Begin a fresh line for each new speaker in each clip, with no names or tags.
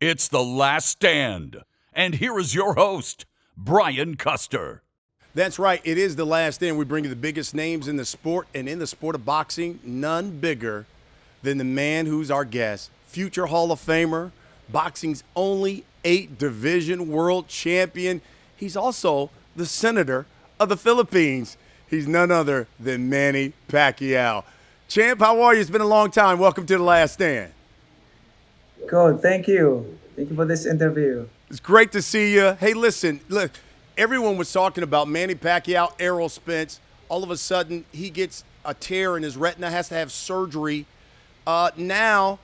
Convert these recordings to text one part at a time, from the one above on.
It's The Last Stand. And here is your host, Brian Custer.
That's right. It is The Last Stand. We bring you the biggest names in the sport, and in the sport of boxing, none bigger than the man who's our guest, future Hall of Famer, boxing's only 8-division world champion. He's also the senator of the Philippines. He's none other than Manny Pacquiao. Champ, how are you? It's been a long time. Welcome to The Last Stand.
Good, thank you. Thank you for this interview.
It's great to see you. Hey, listen, look, everyone was talking about Manny Pacquiao, Errol Spence. All of a sudden, he gets a tear in his retina, has to have surgery. Now,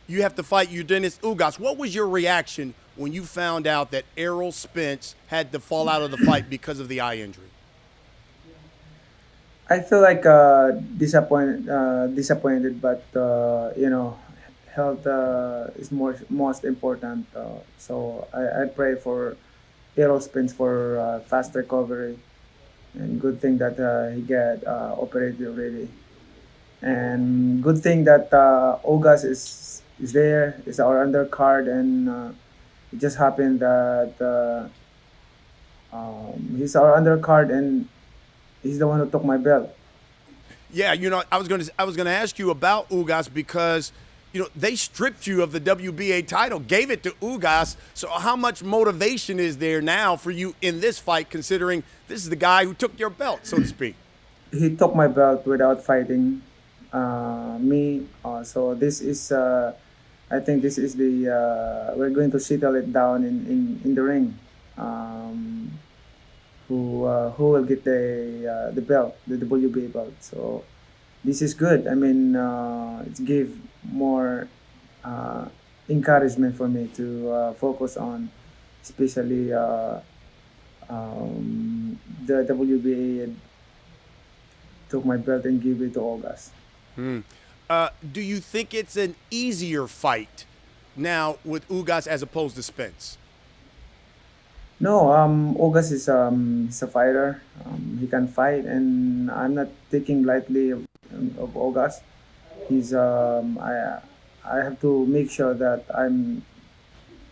you have to fight Yordenis Ugas. What was your reaction when you found out that Errol Spence had to fall out of the fight because of the eye injury?
I feel like disappointed, but health is most important. So I pray for Errol Spence for fast recovery, and good thing that he get operated already, and good thing that Ugas is there, is our undercard, and it just happened that he's our undercard and he's the one who took my belt.
Yeah, I was gonna ask you about Ugas because they stripped you of the WBA title, gave it to Ugas. So how much motivation is there now for you in this fight, considering this is the guy who took your belt, so to speak?
He took my belt without fighting me. So this is, I think this is the, we're going to settle it down in the ring. Who will get the belt, the WBA belt. So this is good. I mean, it give more encouragement for me to focus on, especially the WBA took my belt and give it to August.
Do you think it's an easier fight now with Ugas as opposed to Spence?
No, August is he's a fighter. He can fight, and I'm not taking lightly of August. He's I have to make sure that I'm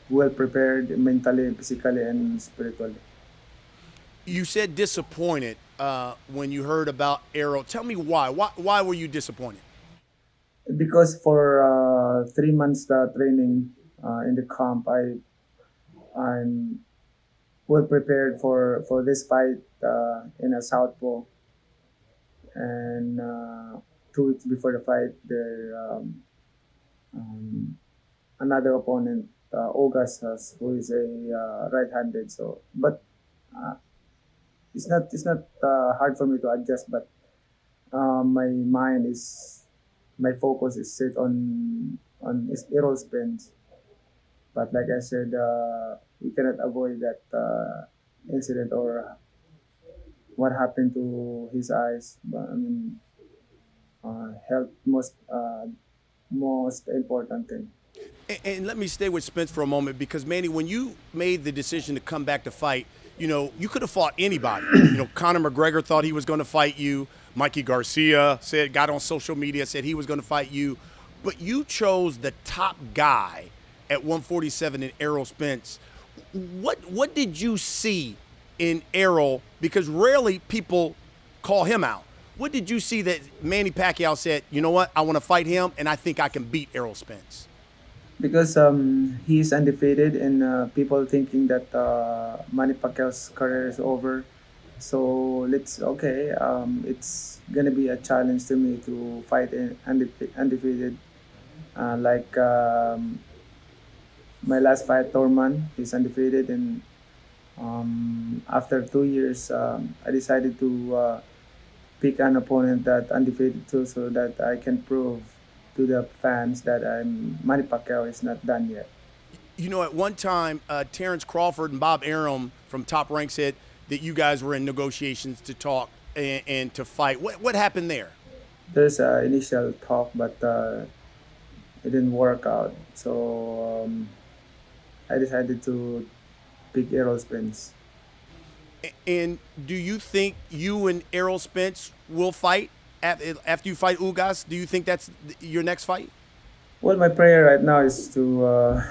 well prepared mentally, physically, and spiritually.
You said disappointed when you heard about Errol. Tell me why. Why were you disappointed?
Because for 3 months training in the camp, I'm well prepared for this fight in a southpaw, and 2 weeks before the fight, there another opponent, August, who is a right-handed. So, but it's not hard for me to adjust. But my focus is set on Errol Spence. But like I said, we cannot avoid that incident or what happened to his eyes. But I mean, health most important thing.
And let me stay with Spence for a moment because, Manny, when you made the decision to come back to fight, you could have fought anybody. Conor McGregor thought he was going to fight you. Mikey Garcia got on social media, said he was going to fight you. But you chose the top guy at 147 in Errol Spence. What did you see in Errol? Because rarely people call him out. What did you see that Manny Pacquiao said, you know what, I want to fight him and I think I can beat Errol Spence?
Because he is undefeated, and people thinking that Manny Pacquiao's career is over. So it's gonna be a challenge to me to fight undefeated. Like my last fight, Torman, he's undefeated, and after 2 years, I decided to pick an opponent that undefeated too, so that I can prove to the fans that Manny Pacquiao is not done yet.
At one time, Terrence Crawford and Bob Arum from Top Rank said that you guys were in negotiations to talk and to fight. What happened there?
There's an initial talk, but it didn't work out. So I decided to pick Errol Spence.
And do you think you and Errol Spence will fight after you fight Ugas? Do you think that's your next fight?
Well, my prayer right now is to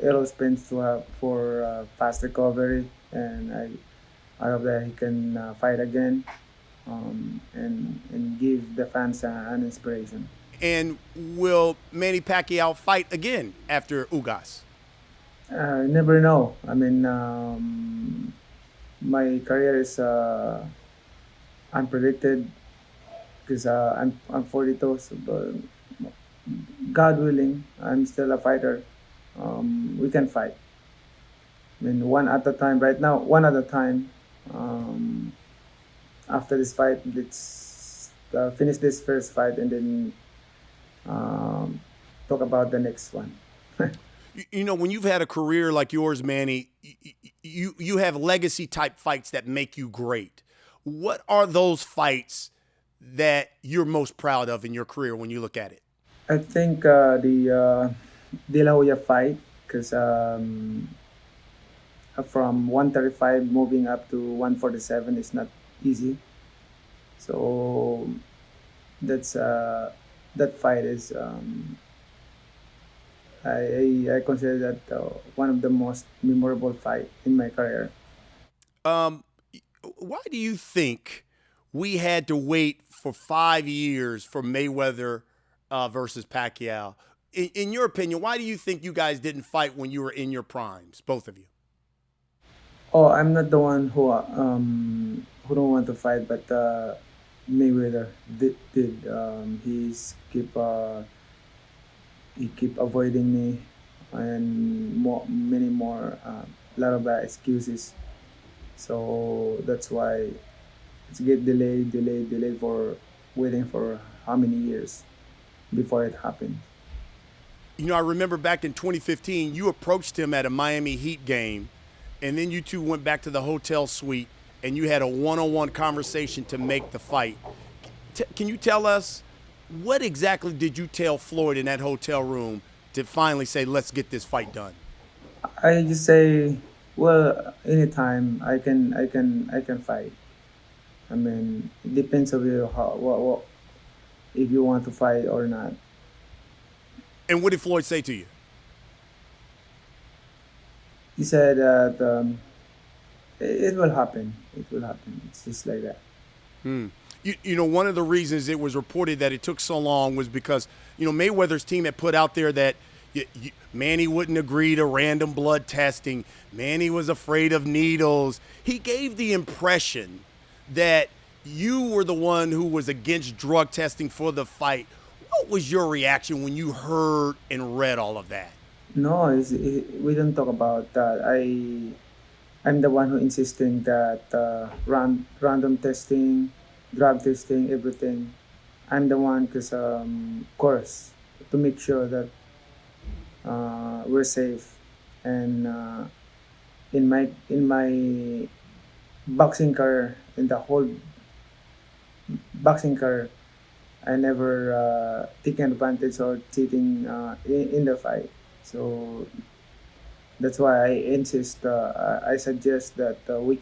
Errol Spence to have for fast recovery, and I hope that he can fight again, and give the fans an inspiration.
And will Manny Pacquiao fight again after Ugas?
Never know. I mean, my career is unpredicted because I'm 42, so, but God willing, I'm still a fighter. We can fight. I mean, one at a time. Right now, one at a time. Um, After this fight, let's finish this first fight and then um, talk about the next one.
You know, when you've had a career like yours, Manny, you have legacy type fights that make you great. What are those fights that you're most proud of in your career when you look at it?
I think the De La Hoya fight, because from 135 moving up to 147 is not easy. So that's that fight is I consider that one of the most memorable fight in my career.
Um, why do you think we had to wait for 5 years for Mayweather versus Pacquiao? In your opinion, why do you think you guys didn't fight when you were in your primes, both of you?
Oh, I'm not the one who don't want to fight, but Mayweather did. He keep avoiding me, and many more lot of excuses. So that's why it's get delayed for waiting for how many years before it happened.
You know, I remember back in 2015, you approached him at a Miami Heat game, and then you two went back to the hotel suite and you had a one-on-one conversation to make the fight. Can you tell us what exactly did you tell Floyd in that hotel room to finally say, let's get this fight done?
I just say, well, anytime I can fight. I mean, it depends on you how what if you want to fight or not.
And what did Floyd say to you?
He said that it will happen. It will happen. It's just like that.
You know, one of the reasons it was reported that it took so long was because, you know, Mayweather's team had put out there that Manny wouldn't agree to random blood testing. Manny was afraid of needles. He gave the impression that you were the one who was against drug testing for the fight. What was your reaction when you heard and read all of that?
No, we don't talk about that. I'm the one who insisting that random testing, drug testing, everything. I'm the one because of course to make sure that we're safe, and in my boxing career, in the whole boxing career, I never taken advantage or cheating in the fight. So that's why I insist. I suggest that we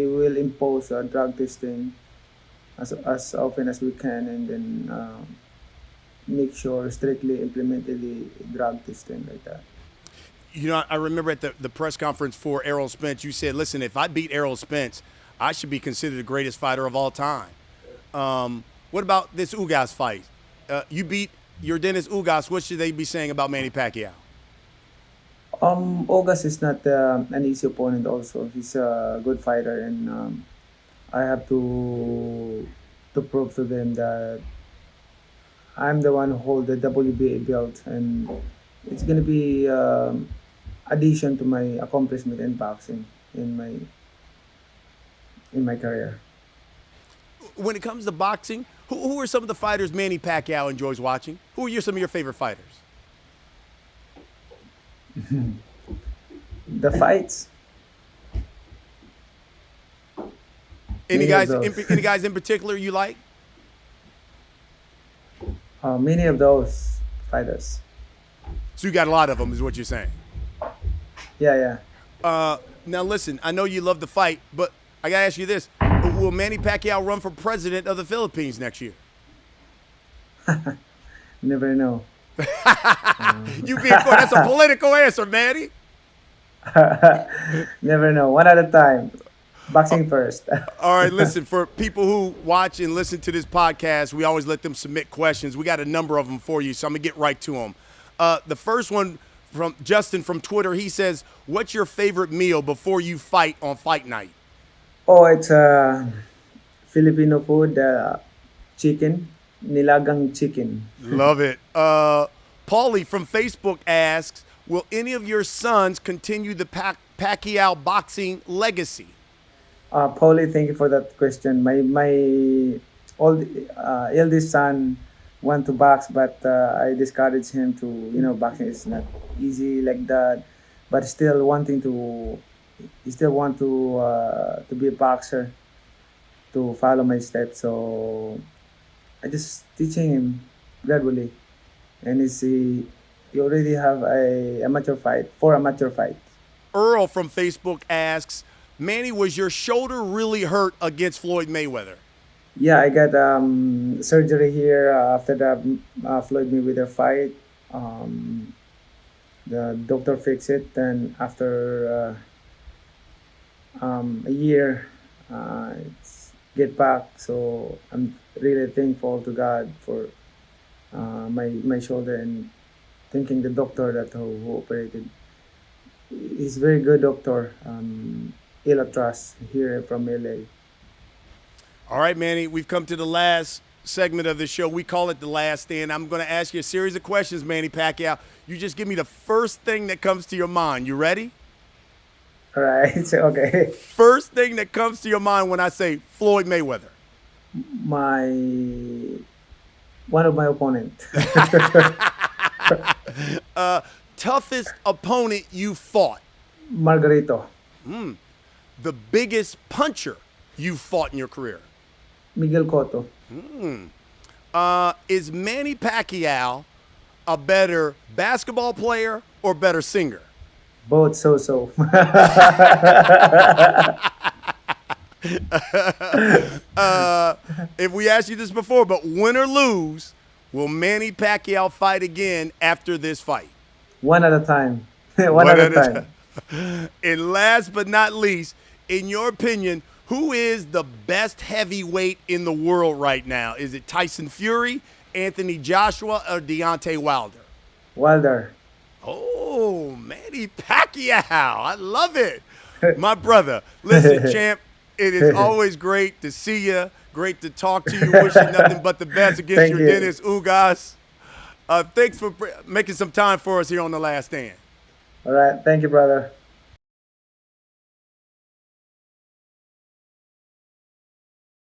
will impose drug testing as often as we can, and then make sure strictly implemented the drug testing like that.
You know, I remember at the press conference for Errol Spence, you said, listen, if I beat Errol Spence, I should be considered the greatest fighter of all time. What about this Ugas fight? You beat Yordenis Ugas. What should they be saying about Manny Pacquiao?
August is not an easy opponent. Also, he's a good fighter, and I have to prove to them that I'm the one who hold the WBA belt, and it's gonna be addition to my accomplishment in boxing in my career.
When it comes to boxing, who are some of the fighters Manny Pacquiao enjoys watching? Who are some of your favorite fighters?
The fights.
Any
Many of
guys,
those.
any guys in particular you like?
Many of those fighters.
So you got a lot of them, is what you're saying.
Yeah, yeah.
Now listen, I know you love the fight, but I gotta ask you this: will Manny Pacquiao run for president of the Philippines next year?
Never know.
You being quiet. That's a political answer, Manny.
Never know. One at a time. Boxing first.
All right, listen, for people who watch and listen to this podcast, we always let them submit questions. We got a number of them for you, so I'm going to get right to them. The first one from Justin from Twitter, he says, what's your favorite meal before you fight on fight night?
Oh, it's Filipino food, chicken, nilagang chicken.
Love it. Paulie from Facebook asks, will any of your sons continue the Pacquiao boxing legacy?
Paulie, thank you for that question. My eldest son want to box, but I discouraged him to, boxing is not easy like that. But he still want to be a boxer, to follow my steps. So I just teaching him gradually, and he already have four amateur fights.
Earl from Facebook asks, Manny, was your shoulder really hurt against Floyd Mayweather?
Yeah, I got surgery here after the Floyd Mayweather fight. The doctor fixed it, and after a year, it's get back. So I'm really thankful to God for my shoulder, and thanking the doctor who operated. He's a very good doctor. Trust here from LA.
All right, Manny, we've come to the last segment of the show. We call it The Last Stand. I'm going to ask you a series of questions, Manny Pacquiao. You just give me the first thing that comes to your mind. You ready?
All right, okay.
First thing that comes to your mind when I say Floyd Mayweather.
One of my opponents.
Toughest opponent you fought.
Margarito.
The biggest puncher you fought in your career.
Miguel Cotto.
Is Manny Pacquiao a better basketball player or better singer?
Both so-so.
If we asked you this before, but win or lose, will Manny Pacquiao fight again after this fight?
One at a time. One at a time.
And last but not least, in your opinion, who is the best heavyweight in the world right now? Is it Tyson Fury, Anthony Joshua, or Deontay Wilder?
Wilder.
Oh, Manny Pacquiao. I love it. My brother. Listen, champ, it is always great to see you. Great to talk to you. Wish you nothing but the best against Yordenis Ugas. Thanks for making some time for us here on The Last Stand.
All right. Thank you, brother.